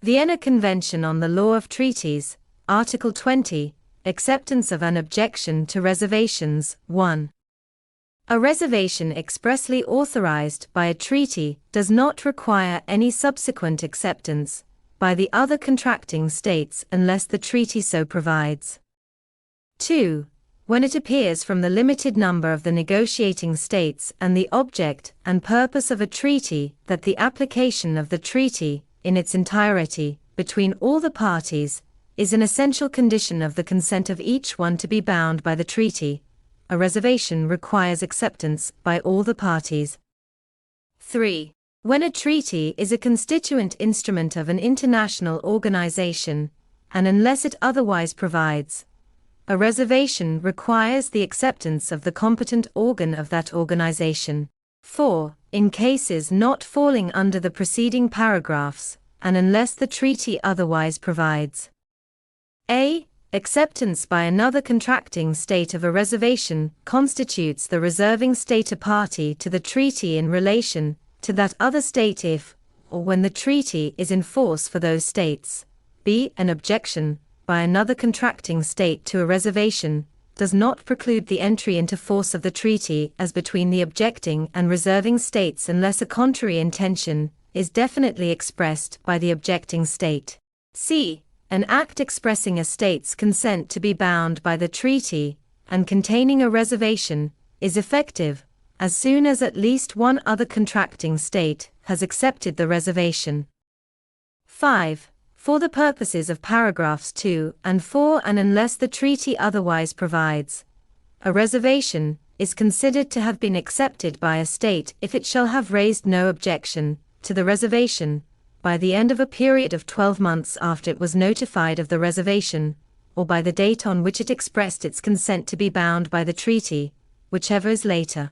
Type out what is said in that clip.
Vienna Convention on the Law of Treaties, Article 20, Acceptance of an objection to reservations, 1. A reservation expressly authorized by a treaty does not require any subsequent acceptance by the other contracting states unless the treaty so provides. 2. When it appears from the limited number of the negotiating states and the object and purpose of a treaty that the application of the treaty, in its entirety, between all the parties, is an essential condition of the consent of each one to be bound by the treaty, a reservation requires acceptance by all the parties. 3. When a treaty is a constituent instrument of an international organization, and unless it otherwise provides, a reservation requires the acceptance of the competent organ of that organization. 4. In cases not falling under the preceding paragraphs, and unless the treaty otherwise provides. A. Acceptance by another contracting state of a reservation constitutes the reserving state a party to the treaty in relation to that other state if, or when the treaty is in force for those states. B. An objection by another contracting state to a reservation does not preclude the entry into force of the treaty as between the objecting and reserving states unless a contrary intention is definitely expressed by the objecting state. C. An act expressing a state's consent to be bound by the treaty and containing a reservation is effective as soon as at least one other contracting state has accepted the reservation. 5. For the purposes of paragraphs 2 and 4 and unless the treaty otherwise provides, a reservation is considered to have been accepted by a state if it shall have raised no objection to the reservation by the end of a period of 12 months after it was notified of the reservation, or by the date on which it expressed its consent to be bound by the treaty, whichever is later.